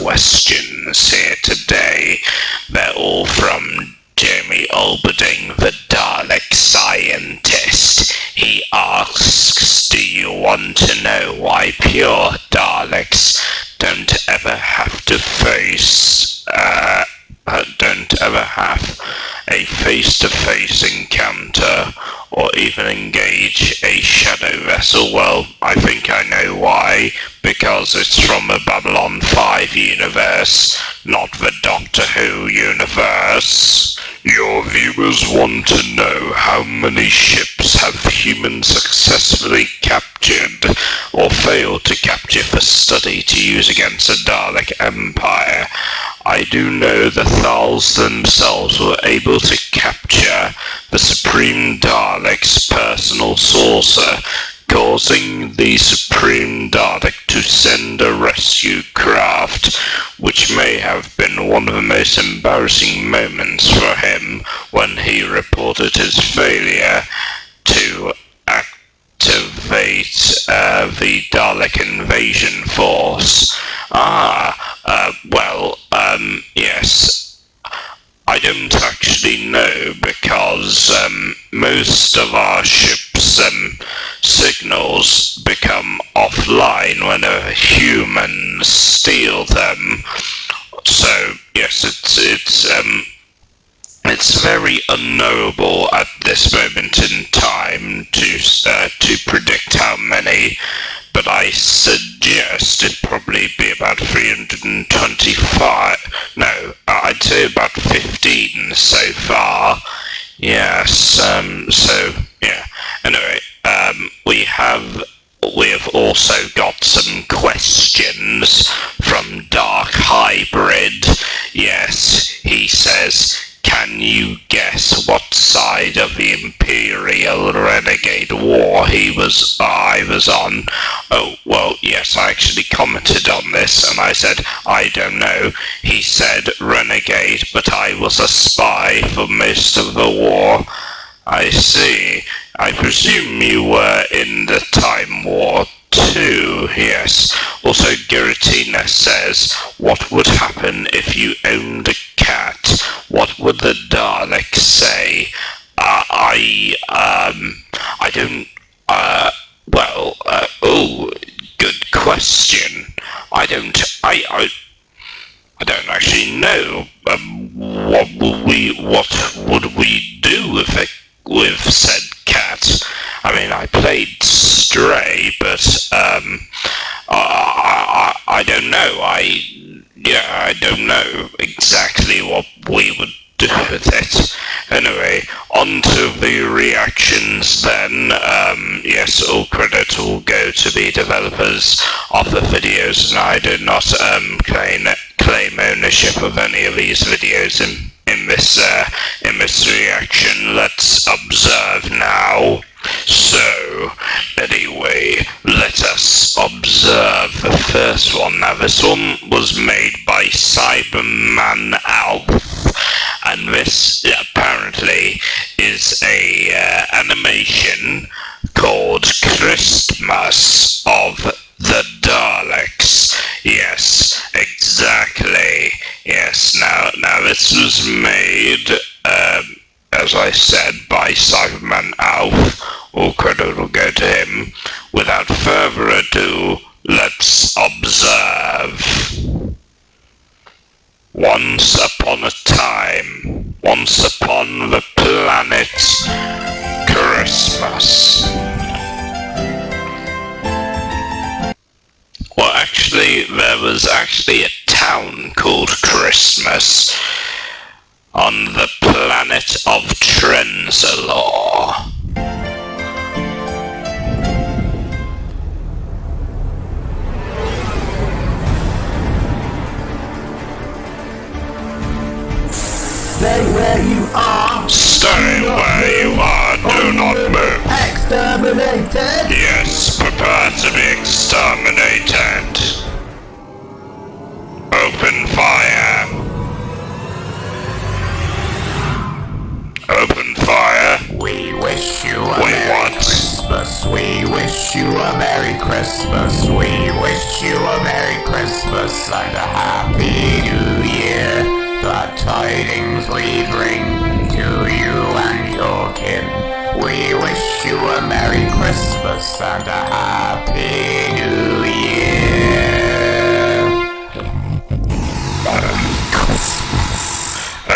questions here today. They're all from Jamie Alberding, the Dalek scientist. He asks, do you want to know why pure Daleks don't ever have a face-to-face encounter or even engage a shadow vessel? Well, I think I know why. Because it's from a Babylon 5 universe, not the Doctor Who universe. Your viewers want to know how many ships have humans successfully captured or failed to capture for study to use against the Dalek Empire. I do know the Thals themselves were able to capture the Supreme Dalek's personal saucer, causing the Supreme Dalek to send a rescue craft, which may have been one of the most embarrassing moments for him when he reported his failure to activate the Dalek invasion force. Yes. I don't actually know, because most of our ship's signals become offline when humans steal them. So yes, it's very unknowable at this moment in time to predict how many. But I suggest it'd probably be about 325. No, I'd say about 15 so far. Yes. So yeah. Anyway, we have also got some questions from Dark Hybrid. Yes, he says, can you guess what side of the Imperial Renegade War I was on? Oh, well, yes, I actually commented on this, and I said, I don't know. He said Renegade, but I was a spy for most of the war. I see. I presume you were in the Time War too, yes. Also, Giratina says, what would happen if you owned a cat? What would the Daleks say? Good question. I don't actually know. What would we do with said cat? I mean, I played Stray, but I don't know. I don't know exactly what we would do with it. Anyway, on to the reactions then. Yes, all credit will go to the developers of the videos, and I do not claim ownership of any of these videos in this reaction. Let's observe now. So, anyway, let us observe the first one. Now, this one was made by Cyberman Elves, and this apparently is a animation called Christmas of the Daleks. Yes, exactly. Yes, now this was made, as I said, by Cyberman Alf. All credit will go to him. Without further ado, let's observe. Once upon a time, once upon the planet Christmas. Well, actually, there was actually a town called Christmas on the planet of Trenzalore. Stay where you are. Stay where you are. Do not move. Exterminated. Yes, prepare to be exterminated. Open fire. Open fire. We wish wish you a Merry Christmas. We wish you a Merry Christmas and a Happy New Year. The tidings we bring to you and your kin. We wish you a Merry Christmas and a Happy New Year.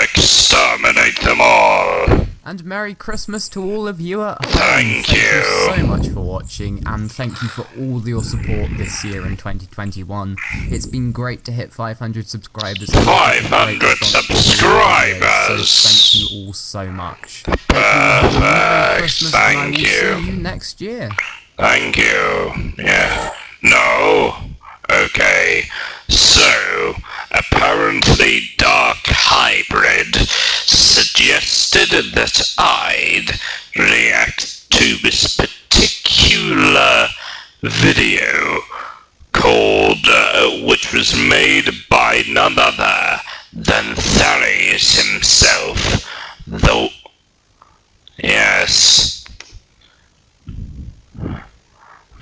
Exterminate them all! And Merry Christmas to all of you at home. Thank you so much for watching, and thank you for all your support this year in 2021. It's been great to hit 500 subscribers. 500 subscribers! So thank you all so much. Perfect, Thank you. thank And I will see you next year. Thank you. Yeah. No? Okay. So, apparently Dark Hybrid suggested that I'd react to this particular video called, which was made by none other than Thares himself, though, yes,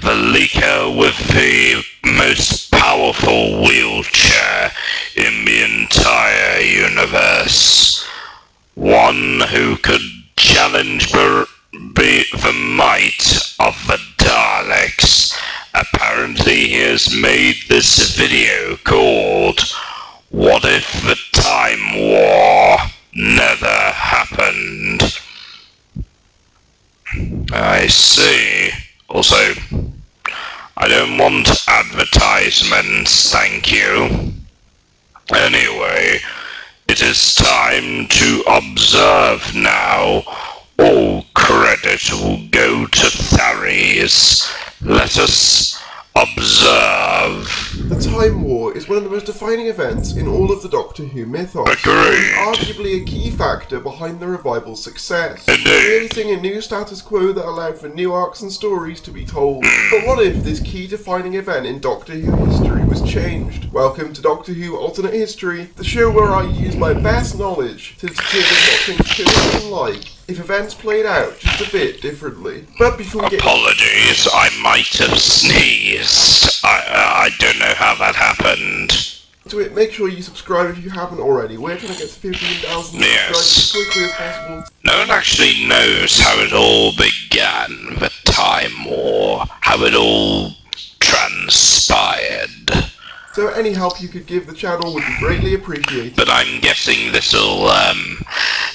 the leaker with the most powerful wheelchair in the entire universe. One who could challenge the might of the Daleks. Apparently he has made this video called What If the Time War Never Happened? I see. Also, I don't want advertisements, thank you. Anyway, it is time to observe now. All credit will go to Thares. Let us observe. The Time War is one of the most defining events in all of the Doctor Who mythos. Agreed. And arguably a key factor behind the revival's success. Indeed. Creating a new status quo that allowed for new arcs and stories to be told. But what if this key defining event in Doctor Who history was changed? Welcome to Doctor Who Alternate History, the show where I use my best knowledge to determine what things could have been like if events played out just a bit differently. But before we get... Apologies, I might have sneezed. I don't know how that happened. to it, make sure you subscribe if you haven't already. We're trying to get to 15,000 Yes. subscribers as quickly as possible. No one actually knows how it all began, the Time War, how it all transpired. So any help you could give the channel would be greatly appreciated. But I'm guessing this'll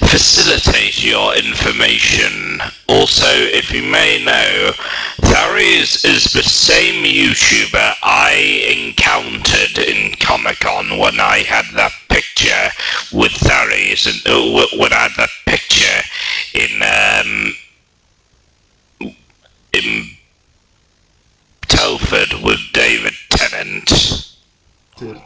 facilitate your information. Also, if you may know, Thares is the same YouTuber I encountered in Comic-Con when I had that picture with Thares, and when I had that picture in Telford with David Tennant.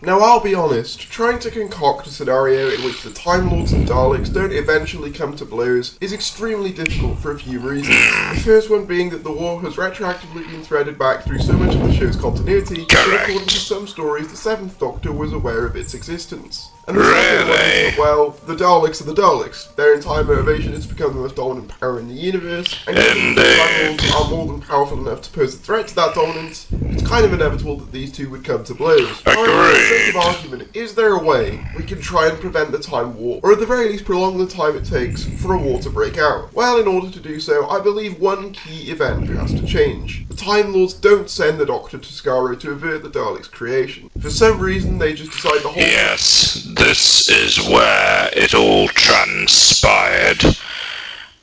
Now I'll be honest, trying to concoct a scenario in which the Time Lords and Daleks don't eventually come to blows is extremely difficult for a few reasons. The first one being that the war has retroactively been threaded back through so much of the show's continuity that according to some stories the Seventh Doctor was aware of its existence. And the second one is that, well, the Daleks are the Daleks. Their entire motivation is to become the most dominant power in the universe, and given the Time Lords are more than powerful enough to pose a threat to that dominance, it's kind of inevitable that these two would come to blows. However, for the sake of argument, is there a way we can try and prevent the Time War, or at the very least prolong the time it takes for a war to break out? Well, in order to do so, I believe one key event has to change. The Time Lords don't send the Doctor to Skaro to avert the Daleks' creation. For some reason, they just decide the whole... Yes, this is where it all transpired.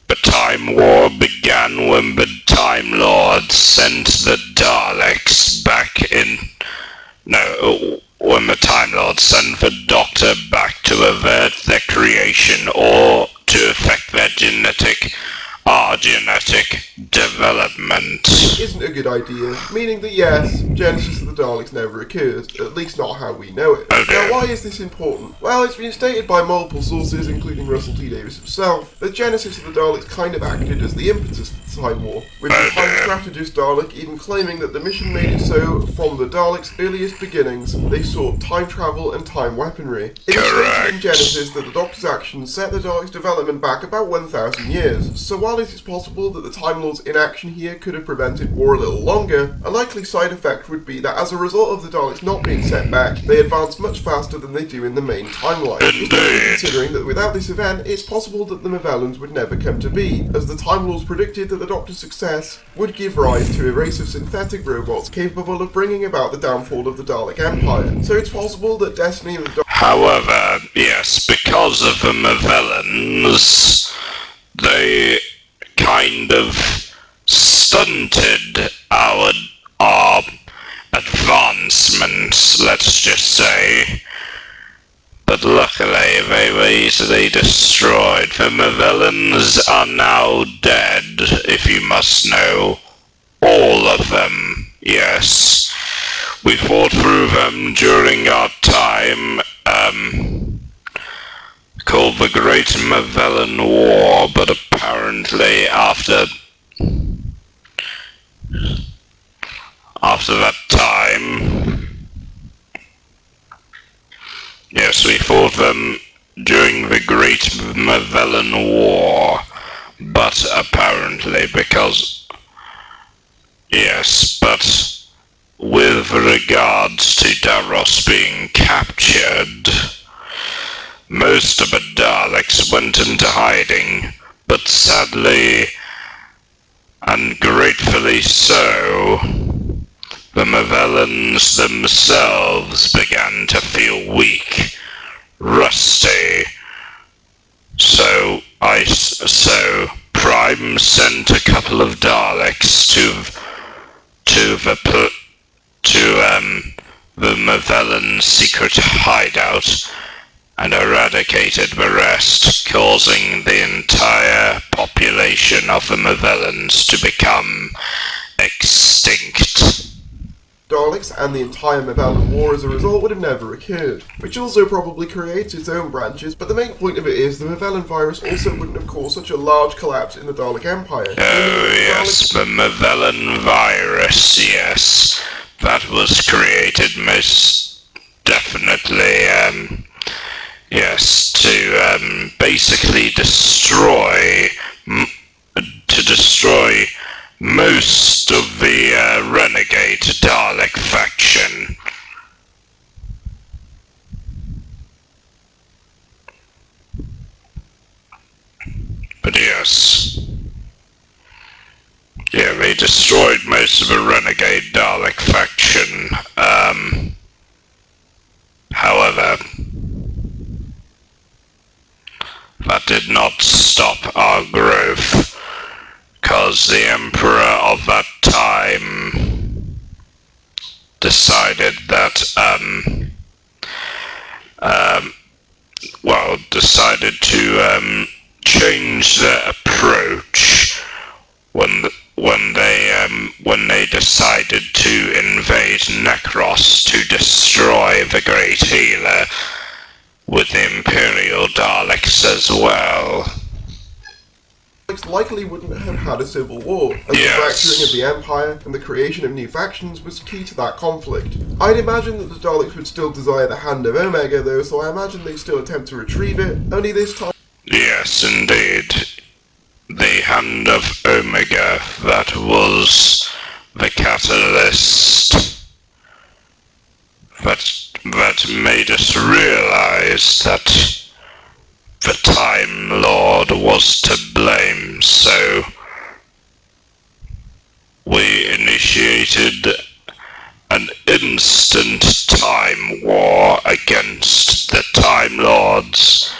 The Time War began when the Time Lords sent the Daleks back in... No, when the Time Lords sent the Doctor back to avert their creation or to affect their genetic development. Isn't a good idea, meaning that yes, Genesis of the Daleks never occurs, at least not how we know it. Okay. Now why is this important? Well, it's been stated by multiple sources, including Russell T Davies himself, that Genesis of the Daleks kind of acted as the impetus for the Time War, with the Time Strategist Dalek even claiming that the mission made it so from the Daleks' earliest beginnings they sought time travel and time weaponry. It is stated in Genesis that the Doctor's actions set the Daleks' development back about 1,000 years, so while it is possible that the Time Lord's inaction here could have prevented war a little longer, a likely side effect would be that as a result of the Daleks not being set back, they advance much faster than they do in the main timeline. Considering that without this event, it's possible that the Movellans would never come to be, as the Time Lords predicted that the Doctor's success would give rise to a race of synthetic robots capable of bringing about the downfall of the Dalek Empire. So it's possible that Destiny of the Daleks... However, yes, because of the Movellans, they kind of stunted our advancements, let's just say. But luckily they were easily destroyed. The Movellans are now dead, if you must know. All of them, yes. We fought through them during our time, called the Great Movellan War, but apparently after that time, yes, we fought them during the Great Movellan War, but apparently because, yes, but with regards to Davros being captured, most of the Daleks went into hiding, but sadly, and gratefully so, the Movellans themselves began to feel weak, rusty. So Prime sent a couple of Daleks to the Movellan secret hideout and eradicated the rest, causing the entire population of the Movellans to become extinct. Daleks and the entire Movellan War as a result would have never occurred, which also probably creates its own branches, but the main point of it is the Movellan virus also wouldn't have caused such a large collapse in the Dalek Empire. Oh yes, the Movellan virus, yes. That was created most definitely, yes, to basically destroy most of the renegade Dalek faction. But yes, yeah, they destroyed most of the renegade Dalek faction. However, that did not stop our growth, because the Emperor of that time decided that, decided to change their approach when they decided to invade Necros to destroy the Great Healer with the Imperial Daleks as well. Likely wouldn't have had a civil war, as the fracturing of the Empire and the creation of new factions was key to that conflict. I'd imagine that the Daleks would still desire the Hand of Omega though, so I imagine they'd still attempt to retrieve it, only this time... Yes, indeed. The Hand of Omega, that was the catalyst that made us realize that the Time Lord was to blame, so we initiated an instant time war against the Time Lords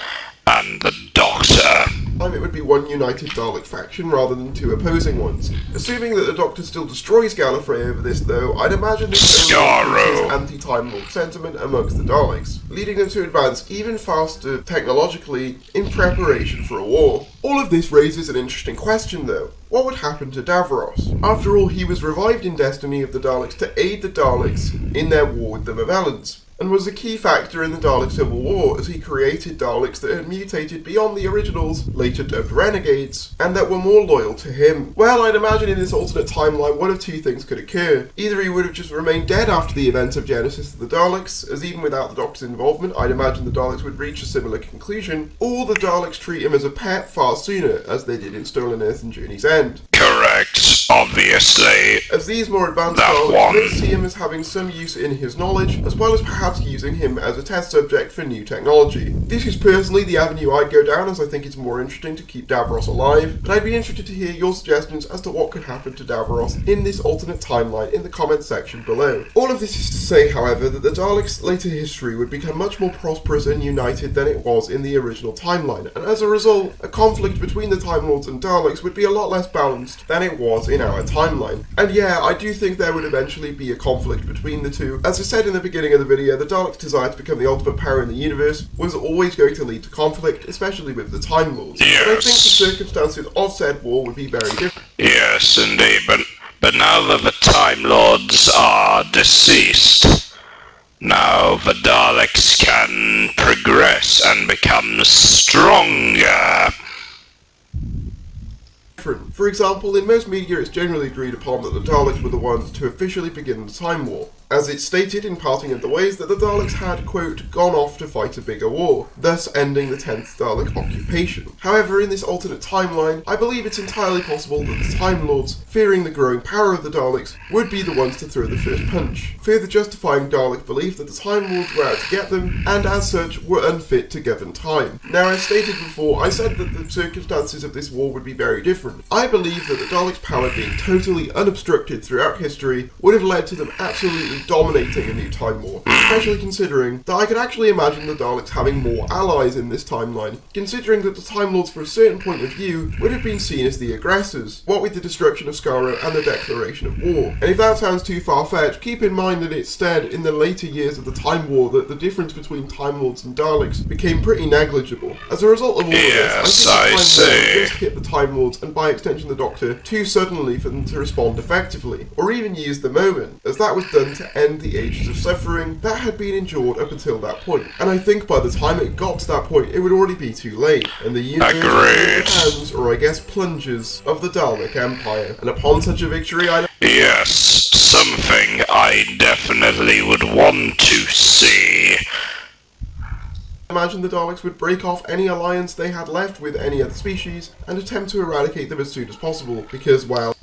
and the Doctor. It would be one united Dalek faction rather than two opposing ones. Assuming that the Doctor still destroys Gallifrey over this though, I'd imagine this only anti-Time Lord sentiment amongst the Daleks, leading them to advance even faster technologically in preparation for a war. All of this raises an interesting question though. What would happen to Davros? After all, he was revived in Destiny of the Daleks to aid the Daleks in their war with the Movellans. and was a key factor in the Dalek Civil War as he created Daleks that had mutated beyond the originals, later dubbed Renegades, and that were more loyal to him. Well, I'd imagine in this alternate timeline one of two things could occur. Either he would have just remained dead after the events of Genesis of the Daleks, as even without the Doctor's involvement, I'd imagine the Daleks would reach a similar conclusion, or the Daleks treat him as a pet far sooner, as they did in Stolen Earth and Journey's End. Correct, obviously. As these more advanced That Daleks one. may see him as having some use in his knowledge, as well as perhaps using him as a test subject for new technology. This is personally the avenue I'd go down, as I think it's more interesting to keep Davros alive, but I'd be interested to hear your suggestions as to what could happen to Davros in this alternate timeline in the comments section below. All of this is to say, however, that the Daleks' later history would become much more prosperous and united than it was in the original timeline, and as a result, a conflict between the Time Lords and Daleks would be a lot less balanced than it was in our timeline. And yeah, I do think there would eventually be a conflict between the two. As I said in the beginning of the video, the Daleks' desire to become the ultimate power in the universe was always going to lead to conflict, especially with the Time Lords. Yes. But I think the circumstances of said war would be very different. Yes, indeed, but now that the Time Lords are deceased, now the Daleks can progress and become stronger. For example, in most media it's generally agreed upon that the Daleks were the ones to officially begin the Time War, as it's stated in Parting of the Ways that the Daleks had, quote, gone off to fight a bigger war, thus ending the 10th Dalek occupation. However, in this alternate timeline, I believe it's entirely possible that the Time Lords, fearing the growing power of the Daleks, would be the ones to throw the first punch, further justifying Dalek belief that the Time Lords were out to get them, and as such, were unfit to govern time. Now, as stated before, I said that the circumstances of this war would be very different. I believe that the Daleks' power being totally unobstructed throughout history would have led to them absolutely dominating a new time war, especially considering that I could actually imagine the Daleks having more allies in this timeline, considering that the Time Lords for a certain point of view would have been seen as the aggressors, what with the destruction of Skaro and the declaration of war. And if that sounds too far-fetched, keep in mind that instead, in the later years of the Time War, that the difference between Time Lords and Daleks became pretty negligible. As a result of all of this, I think the Time War just hit the Time Lords, and by extension the Doctor, too suddenly for them to respond effectively, or even use the moment, as that was done to end the ages of suffering that had been endured up until that point. And I think by the time it got to that point, it would already be too late, and the universe was in the hands, or I guess plungers, of the Dalek Empire. And upon such a victory, Yes, something I definitely would want to see. imagine the Daleks would break off any alliance they had left with any other species and attempt to eradicate them as soon as possible, because, well,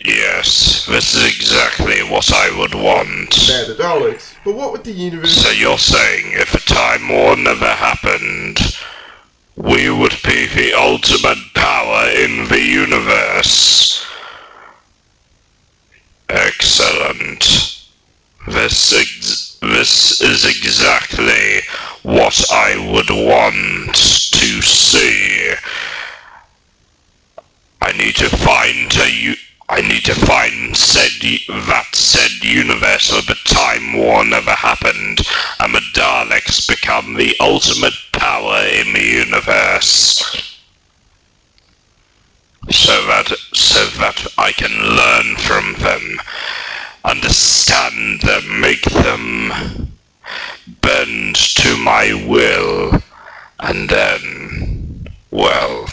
Yes, this is exactly what I would want. they're the Daleks. But what would the universe... So you're saying if a Time War never happened, we would be the ultimate power in the universe? Excellent. This is exactly what I would want to see. I need to find said universe where the Time War never happened, and the Daleks become the ultimate power in the universe. So that I can learn from them, understand them, make them bend to my will, and then, well,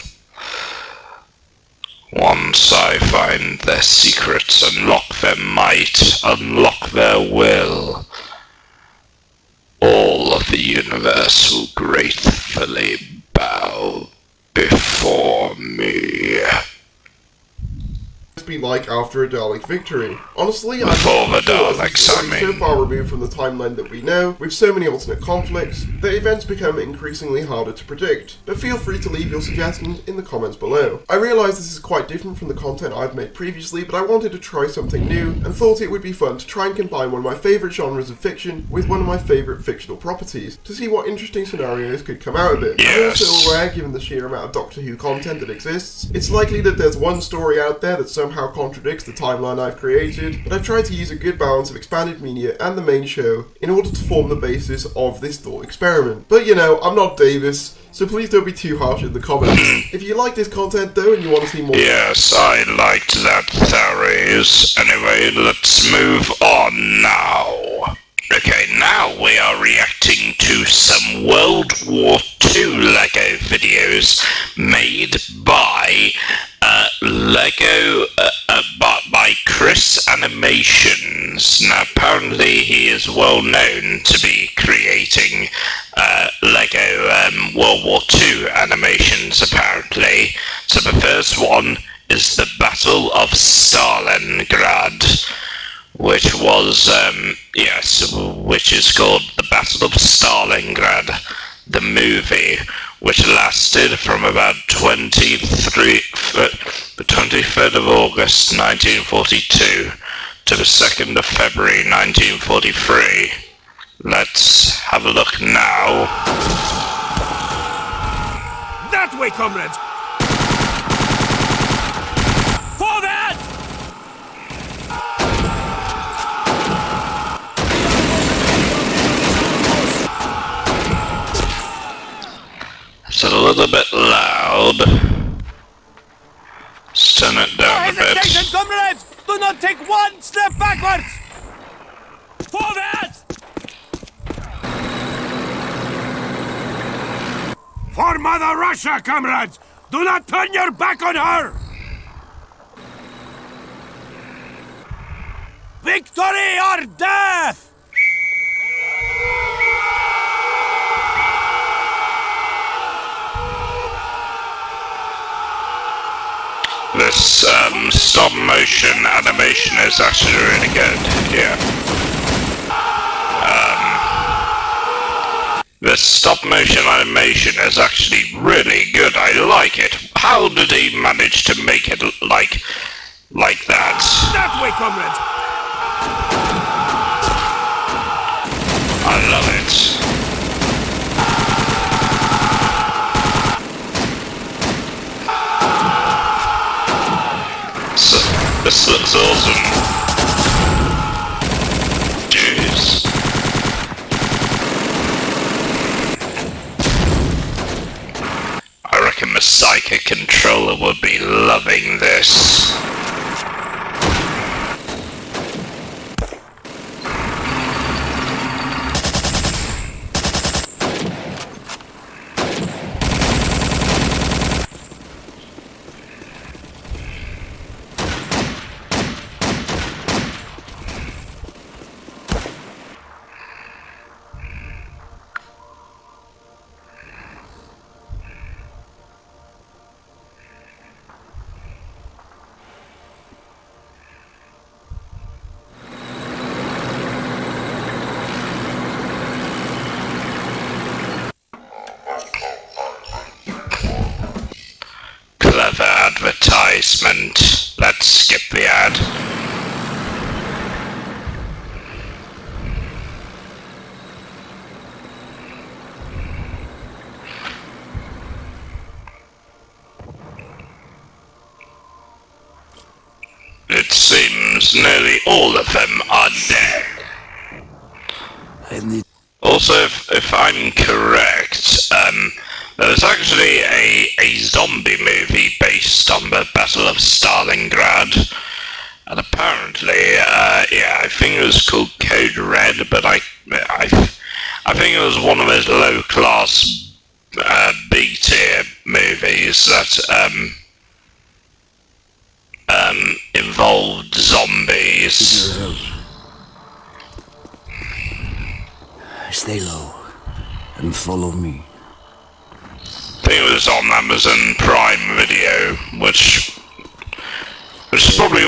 once I find their secrets, unlock their might, unlock their will, all of the universe will gratefully bow before me. be like after a Dalek victory. Honestly, Before the Daleks, Daleks, I mean. so far removed from the timeline that we know, with so many alternate conflicts, that events become increasingly harder to predict. But feel free to leave your suggestions in the comments below. I realise this is quite different from the content I've made previously, but I wanted to try something new, and thought it would be fun to try and combine one of my favourite genres of fiction with one of my favourite fictional properties, to see what interesting scenarios could come out of it. Yes. I'm also aware, given the sheer amount of Doctor Who content that exists, it's likely that there's one story out there that somehow contradicts the timeline I've created, but I've tried to use a good balance of expanded media and the main show in order to form the basis of this thought experiment. But you know, I'm not Davis, so please don't be too harsh in the comments. If you like this content though and you want to see more... Yes, I liked that theories. Anyway, let's move on now. Okay, now we are reacting to some World War II LEGO videos made by by Chris Animations. Now, apparently he is well known to be creating LEGO World War II animations, apparently. So the first one is the Battle of Stalingrad, which was, which is called the Battle of Stalingrad, the movie, which lasted from about the 23rd of August 1942 to the 2nd of February 1943. Let's have a look now. That way, comrades! Forward! It's a little bit loud. Let's turn it down a bit. Hesitation, comrades! Do not take one step backwards! Forward! For Mother Russia, comrades! Do not turn your back on her! Victory or death! This stop motion animation is actually really good, yeah. This stop motion animation is actually really good, I like it. How did he manage to make it like that? That way, comrades! I love it. So, this looks awesome. Jeez. I reckon the Psychic controller would be loving this. Clever advertisement. Let's skip the ad. It seems nearly all of them are dead. Also, if I'm correct, there was actually a zombie movie based on the Battle of Stalingrad, and apparently, I think it was called Code Red, but I think it was one of those low-class B-tier movies that involved zombies. Stay low and follow me. I think it was on Amazon Prime Video, which is probably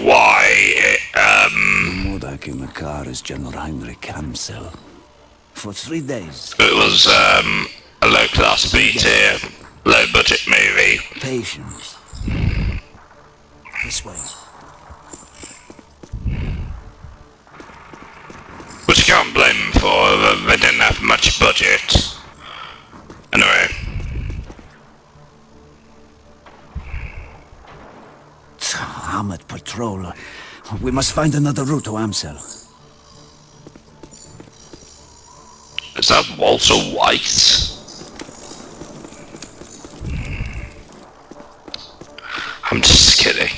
why Modak in the car is General Heinrich Amsel. For 3 days. it was a low-class B-tier, low-budget movie. Patience. This way. Which you can't blame them for, they didn't have much budget. Anyway. Armored patrol. We must find another route to Amsel. Is that Walter White? I'm just kidding.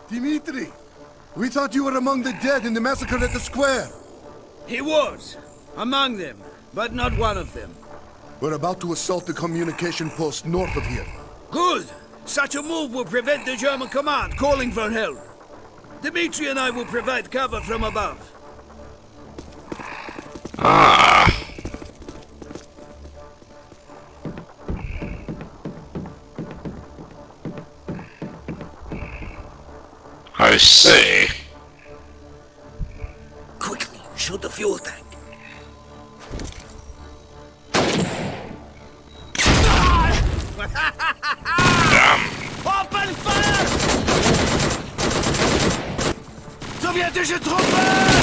Dimitri, We thought you were among the dead in the massacre at the square. He was. Among them, but not one of them. We're about to assault the communication post north of here. Good! Such a move will prevent the German command calling for help. Dmitri and I will provide cover from above. Ah. I see. Quickly, shoot the fuel tank. Damn. Open fire! Sowjetische Truppen!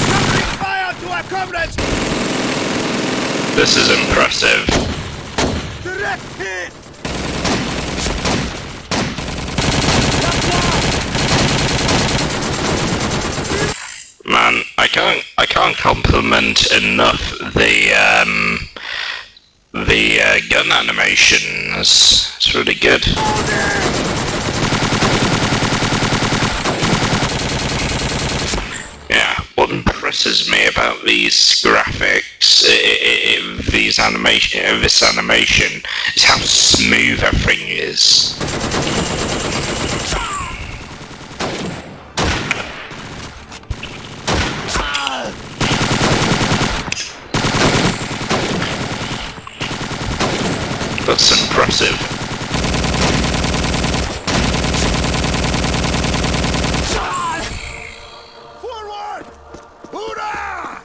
Covering fire to our comrades! This is impressive. Direct hit! Man, I can't compliment enough the gun animations. It's really good. Yeah, what impresses me about these graphics, this animation, is how smooth everything is. That's impressive. Forward! Hoorah!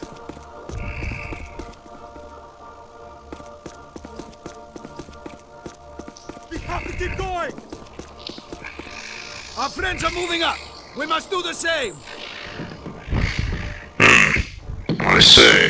We have to keep going! Our friends are moving up! We must do the same! I see.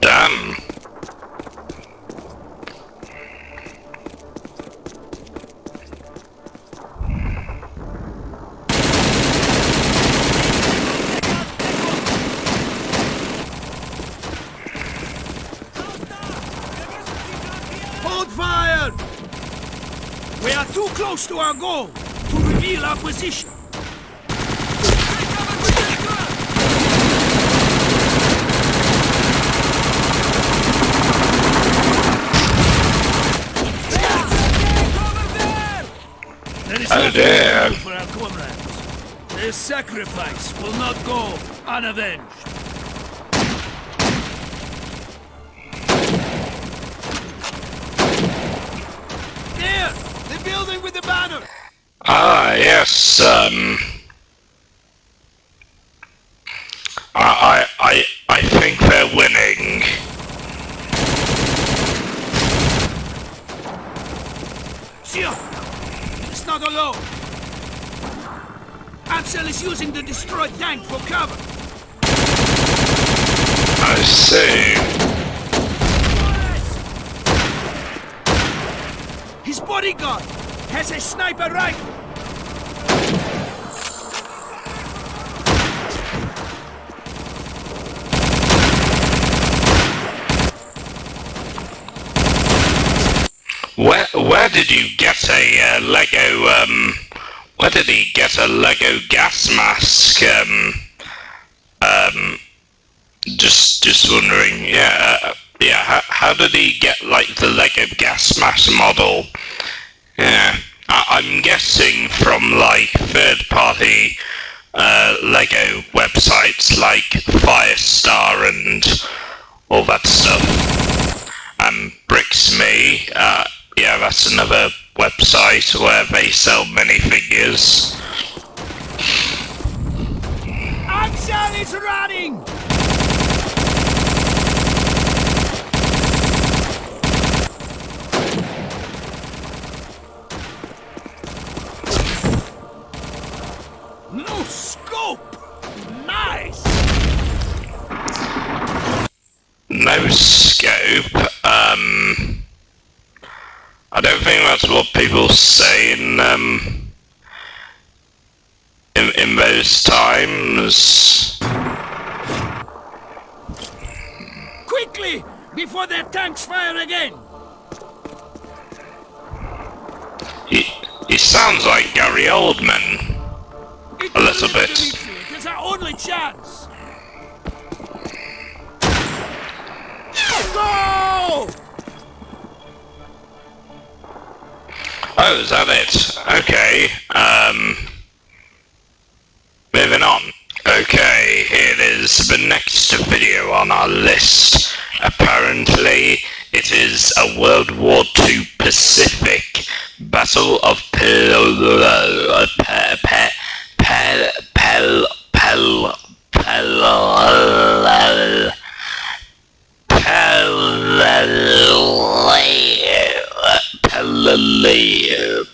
Damn. Hold fire! We are too close to our goal to reveal our position. There is Oh nothing dear. to do for our comrades. Their sacrifice will not go unavenged. There! The building with the banner! Ah, yes, I think they're winning. Sure! It's not alone! Ansel is using the destroyed tank for cover! I see. His bodyguard has a sniper rifle! Where did you get a Lego, where did he get a Lego gas mask? Just wondering, yeah, how did he get, like, the Lego gas mask model? Yeah, I'm guessing from, like, third-party, Lego websites like Firestar and all that stuff. Brixme, yeah, that's another website where they sell minifigures. Ansel is running! No scope! Nice! No scope. I don't think that's what people say in those times. Quickly! Before their tanks fire again! He sounds like Gary Oldman. A little bit. It is our only chance! Go! Oh, is that it? Okay, moving on. Okay, here is the next video on our list. Apparently, it is a World War II Pacific Battle of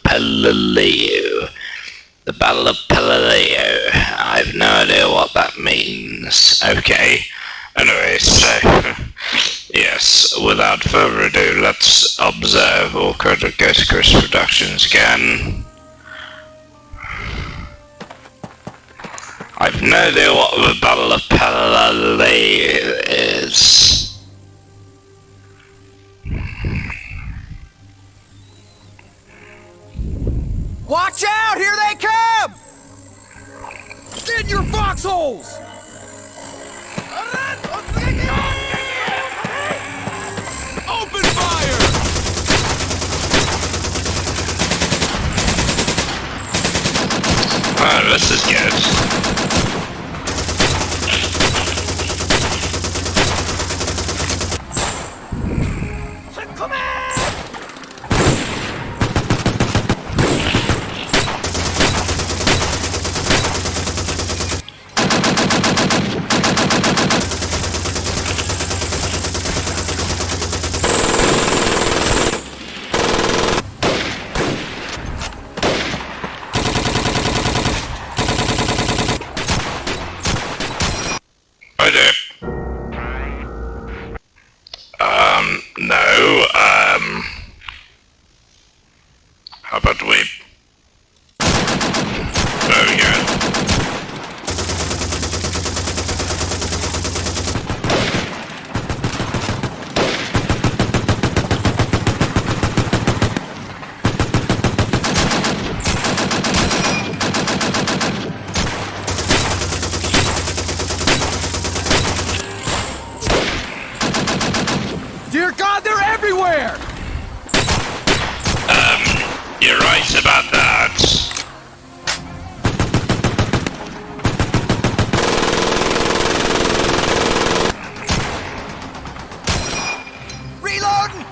Peleliu. The Battle of Peleliu. I've no idea what that means. Okay. Anyway, so yes, without further ado, let's observe. All credit goes to Chris Productions again. I've no idea what the Battle of Peleliu is. Watch out! Here they come! Get in your foxholes! Open fire! Oh, this is good. Come on! No, how about we... There we go. Dear God, they're everywhere! You're right about that. Reloading!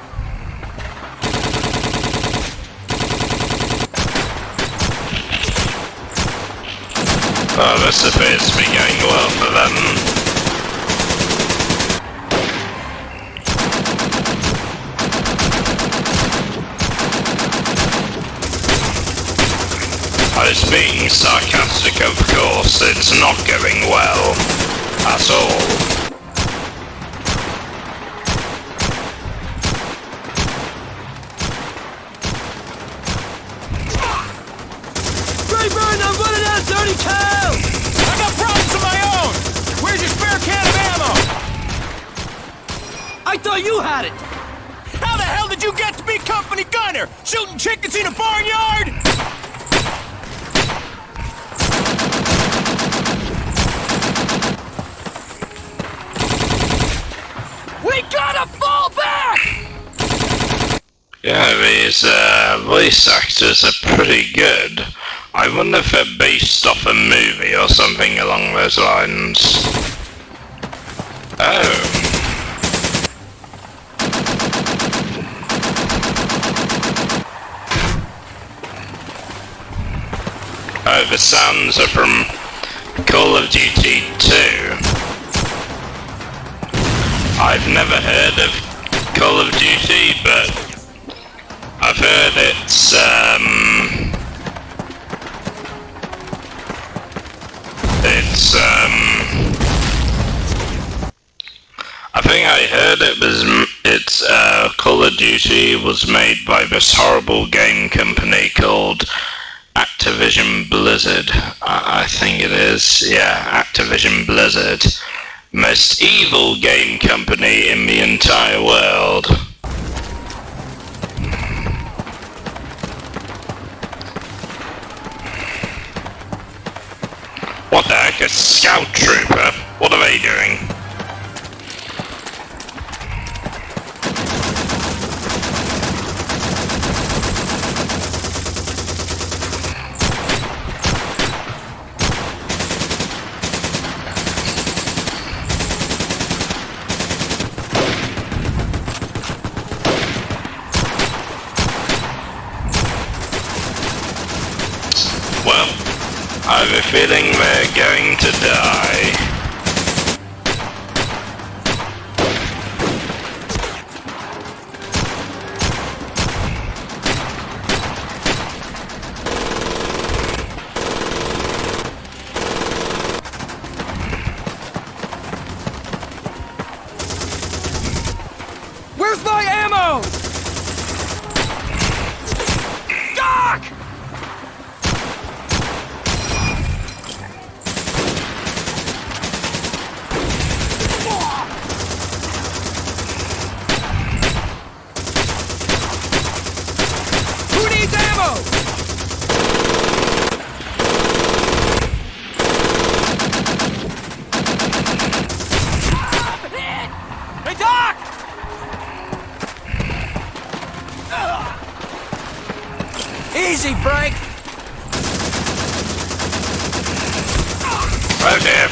Oh, this appears to be going well for them. I was being sarcastic, of course. It's not going well at all. Rayburn, I'm running out of 30 cal! I got problems of my own! Where's your spare can of ammo? I thought you had it! How the hell did you get to be company gunner? Shooting chickens in a barnyard? We gotta fall back! Yeah, these voice actors are pretty good. I wonder if they're based off a movie or something along those lines. Oh. Oh, the sounds are from Call of Duty 2. I've never heard of Call of Duty, but I've heard it's I think I heard it's Call of Duty was made by this horrible game company called Activision Blizzard. I think it is. Yeah, Activision Blizzard. Most evil game company in the entire world. What the heck? A scout trooper? What are they doing? Well, I have a feeling they're going to die. Where's my ammo? Doc! Who needs ammo? Hey, Doc! Easy, Frank! Oh dear.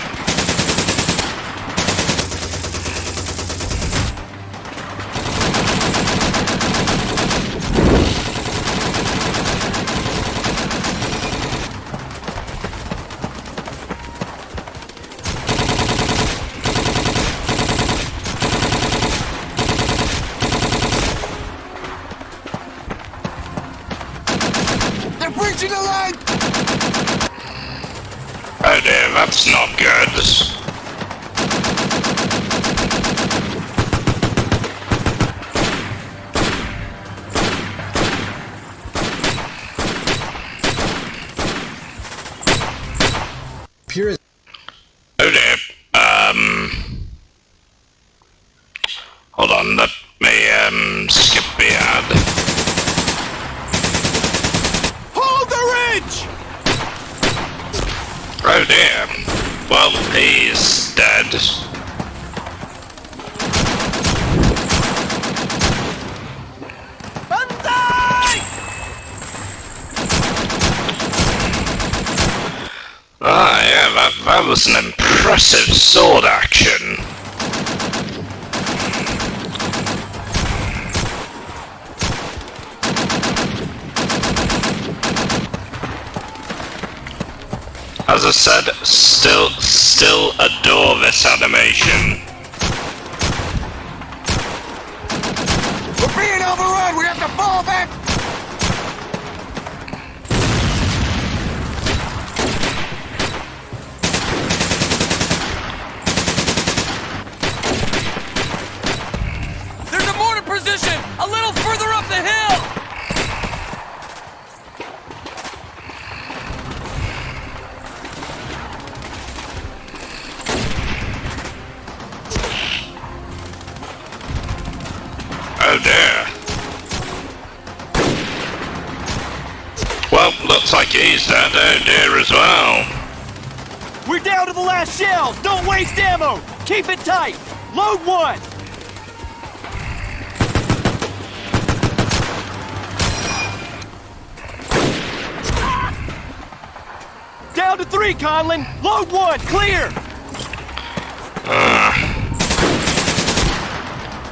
They're breaching the line! Oh dear, that's not good. Pure. Oh dear. Hold on, let me skip the ad. Hold the ridge! Oh dear. Well, he's dead. Banzai! Ah, yeah, that was an impressive sword action. As I said, still adore this animation. We're being overrun! We have to fall back! There's a mortar position! A little further up the hill! Oh dear. Well, looks like he's dead, oh dear, as well. We're down to the last shells! Don't waste ammo! Keep it tight! Load one! Down to 3, Conlon! Load one! Clear!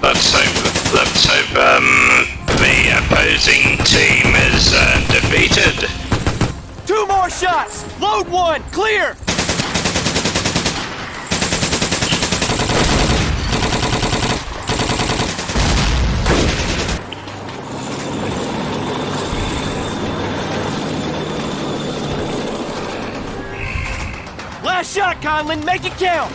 Let's hope the opposing team is defeated. 2 more shots! Load one! Clear! Last shot, Conlon. Make it count.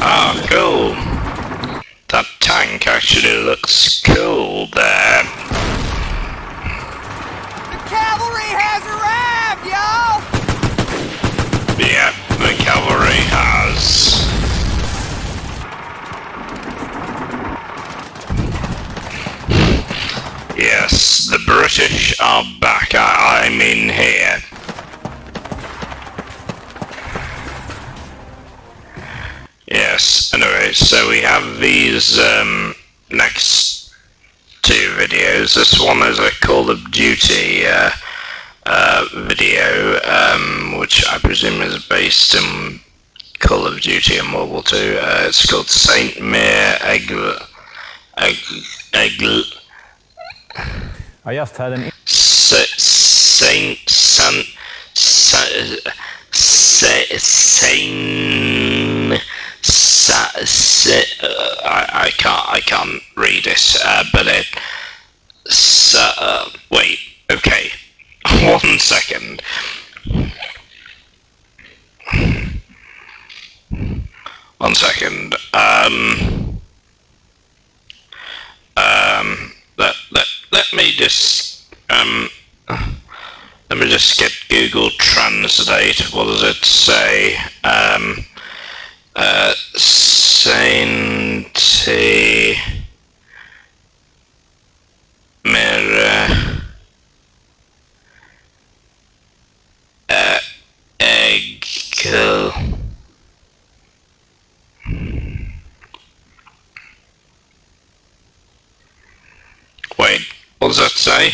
Ah, cool. That tank actually looks cool there. The cavalry has arrived, y'all! Yeah, the cavalry has. Yes, the British are back. I mean here. Yes, anyway, so we have these next two videos. This one is a Call of Duty video, which I presume is based in Call of Duty and World War II. It's called Saint Mir Egl. I just had an I can't read it, but it. Wait. Okay. 1 second. One second. Let me just get Google Translate. What does it say? Sainti Mirror Egg. Wait, what does that say?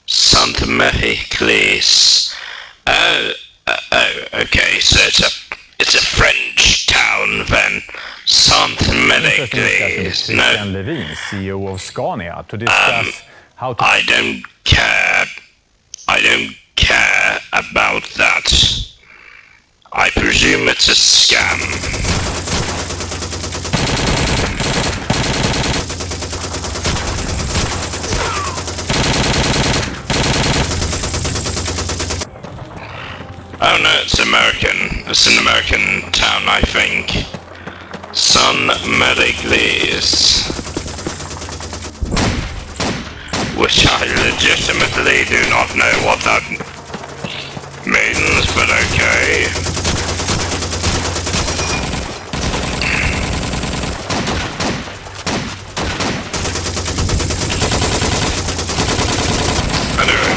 Sainte Mère Église. Oh, okay, so it's a French town then. Sainte Mère Église. No. Christian Levin, CEO of Scania, to discuss how to... I don't care. I don't care about that. I presume it's a scam. Oh no, it's American. It's an American town, I think. San Meriglis. Which I legitimately do not know what that means, but okay. Anyway.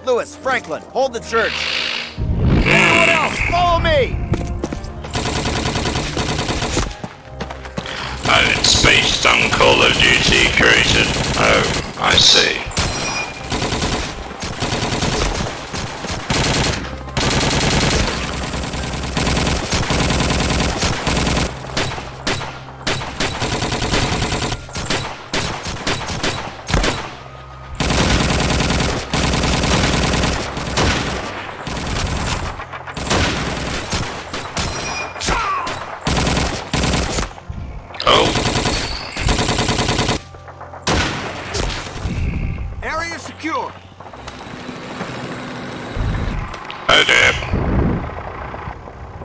Lewis, Franklin, hold the church. Everyone else, follow me! Oh, it's based on Call of Duty created. Oh, I see. Area secure. Oh dear.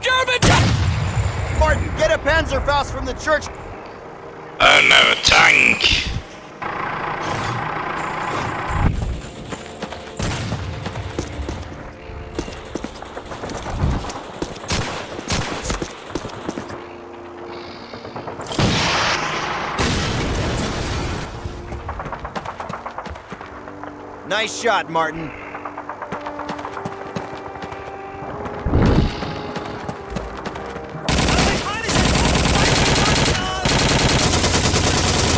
German! Martin, get a Panzerfaust from the church. Oh no, a tank. Nice shot, Martin.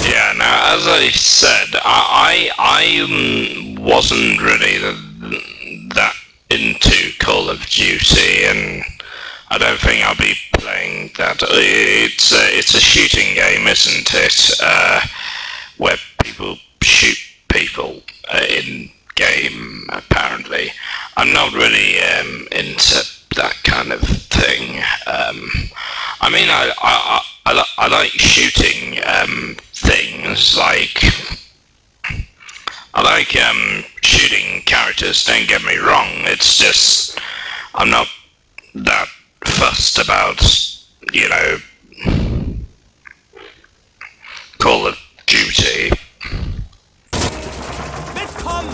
Yeah, now as I said, I wasn't really that into Call of Duty, and I don't think I'll be playing that. It's a shooting game, isn't it? Where people shoot people in game. Apparently, I'm not really into that kind of thing. I mean, I like shooting things. Like I like shooting characters. Don't get me wrong. It's just I'm not that fussed about, you know, Call of Duty. Let's come!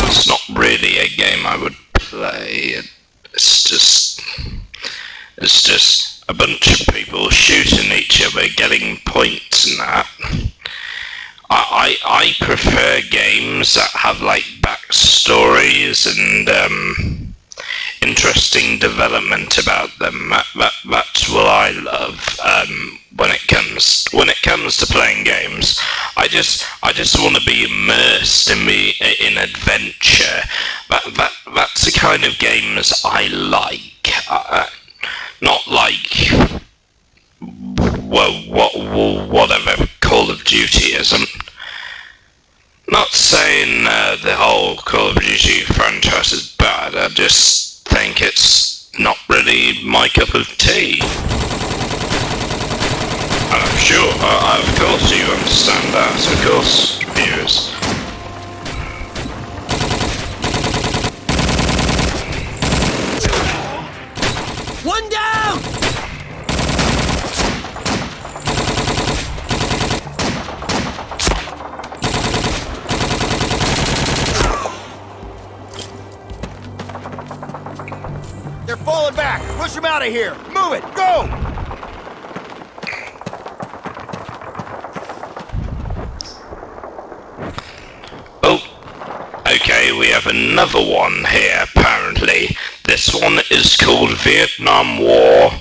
It's not really a game I would play. It's just a bunch of people shooting each other, getting points and that. I prefer games that have like backstories and interesting development about them. That's what I love when it comes to playing games. I just want to be immersed in adventure. That's the kind of games I like. Not like whatever Call of Duty is. I'm not saying the whole Call of Duty franchise is bad. I just think it's not really my cup of tea. And I'm sure, of course you understand that, of course, viewers. One down! They're falling back! Push them out of here! Move it! Go! Oh, okay, we have another one here, apparently. This one is called Vietnam War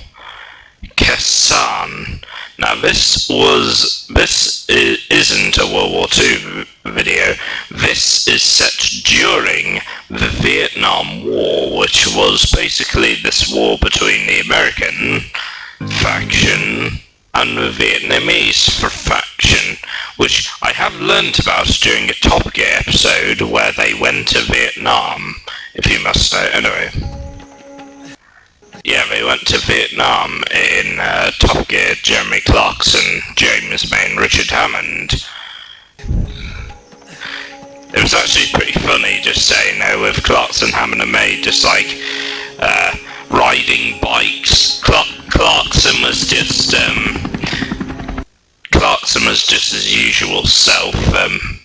Kasan. Now this isn't a World War II video. This is set during the Vietnam War, which was basically this war between the American faction and the Vietnamese faction, which I have learnt about during a Top Gear episode where they went to Vietnam, if you must know. Anyway. Yeah, they went to Vietnam in Top Gear. Jeremy Clarkson, James May, and Richard Hammond. It was actually pretty funny, just saying, with Clarkson, Hammond, and May just like riding bikes. Clarkson was just his usual self,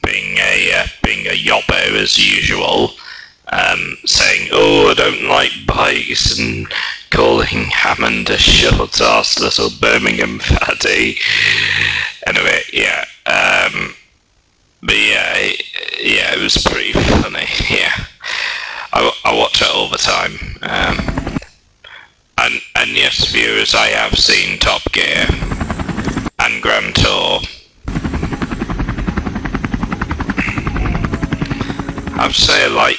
being a yobbo as usual. Saying, "Oh, I don't like bikes," and calling Hammond a short-ass little Birmingham fatty. Anyway, yeah, but yeah, it was pretty funny. Yeah, I watch it all the time. And yes, viewers, I have seen Top Gear and Grand Tour. I'd say I like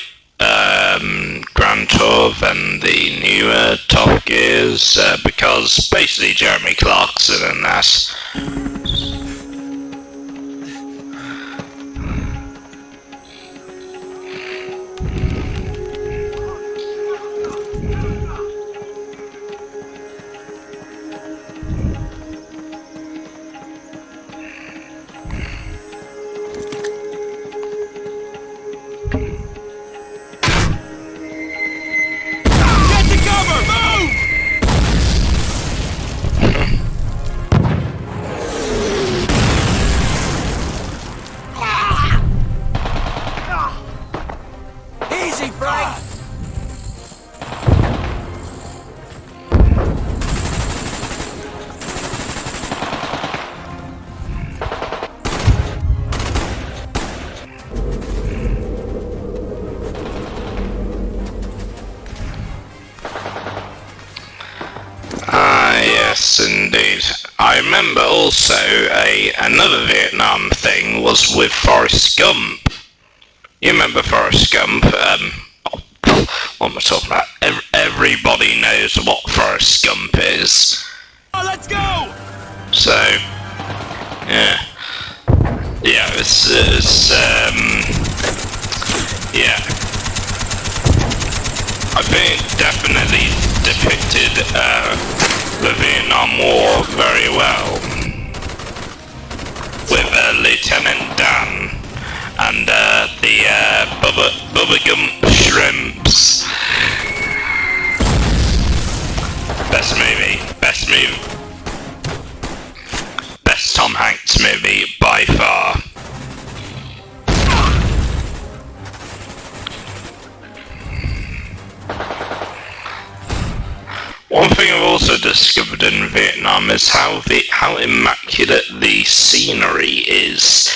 Grand Tour than the newer Top Gears because basically Jeremy Clarkson and that. Yes, indeed. I remember also another Vietnam thing was with Forrest Gump. You remember Forrest Gump? What am I talking about? Everybody knows what Forrest Gump is. Oh, let's go! So, yeah. Yeah, it's yeah. I think it definitely depicted the Vietnam War very well. With Lieutenant Dan and the Bubba Gump shrimps. Best Tom Hanks movie by far. One thing I've also discovered in Vietnam is how immaculate the scenery is,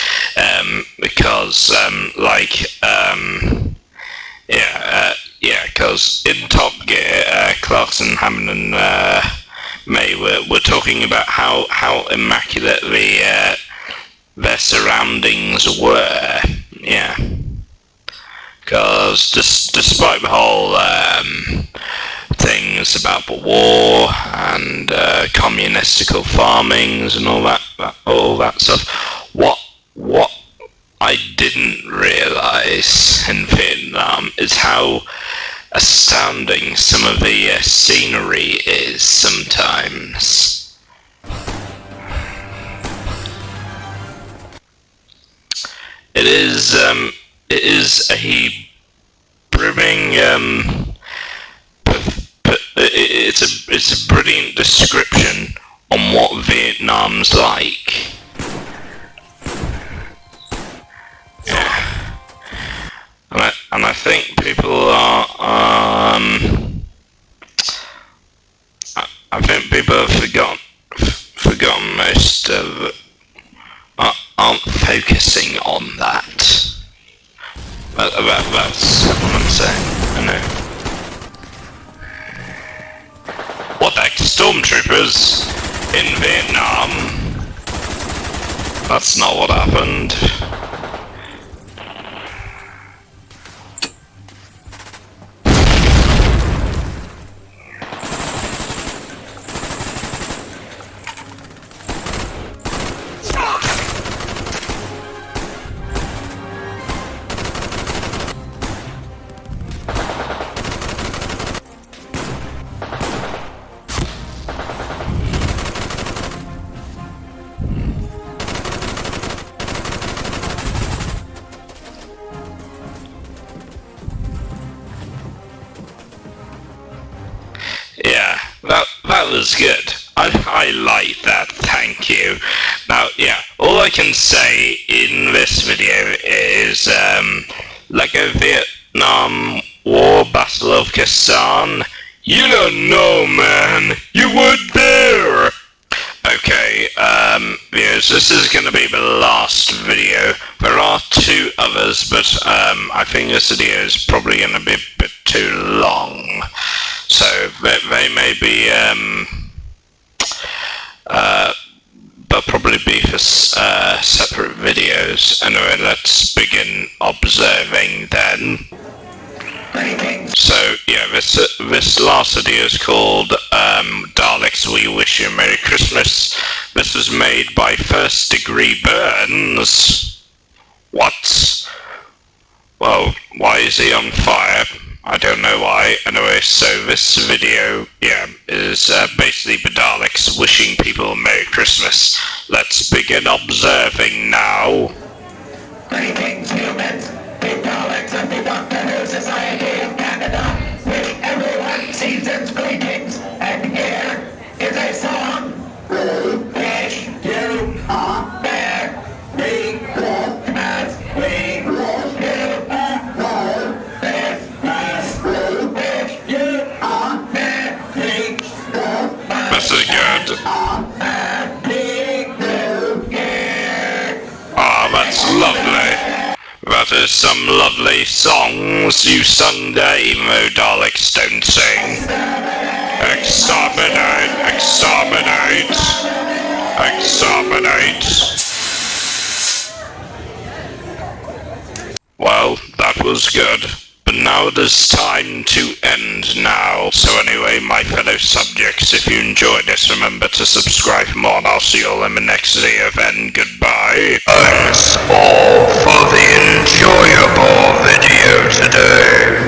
because because in Top Gear, Clarkson, Hammond, and May were talking about how immaculate their surroundings were. Yeah, because despite the whole things about the war and communistical farmings and all that stuff, what I didn't realise in Vietnam is how astounding some of the scenery is sometimes. It is a brimming it's a brilliant description on what Vietnam's like. Yeah. And I think people are I think people have forgotten most of it, aren't focusing on that. That's what I'm saying. I know. What the heck, stormtroopers in Vietnam? That's not what happened. That was good. I like that, thank you. Now, yeah, all I can say in this video is, Lego Vietnam War Battle of Khasan. You don't know, man. You weren't there. Okay, viewers, this is going to be the last video. There are two others, but I think this video is probably going to be a bit too long. So they may be, they'll probably be for separate videos. Anyway, let's begin observing then. So yeah, this last video is called Daleks, We Wish You a Merry Christmas. This was made by First Degree Burns. What? Well, why is he on fire? I don't know why. Anyway, so this video, yeah, is basically the Daleks wishing people a Merry Christmas. Let's begin observing now. Greetings, humans. The Daleks of the Doctor Who Society of Canada wish everyone season's greetings. And here is a song. We wish you a Merry Christmas. We wish you a This is good. Ah, that's lovely. That is some lovely songs you sung there, even though Daleks don't sing. Exterminate, exterminate, exterminate. Well, that was good. But now it is time to end now. So anyway, my fellow subjects, if you enjoyed this, remember to subscribe for more, and I'll see you all in the next video, and goodbye. Thanks all for the enjoyable video today.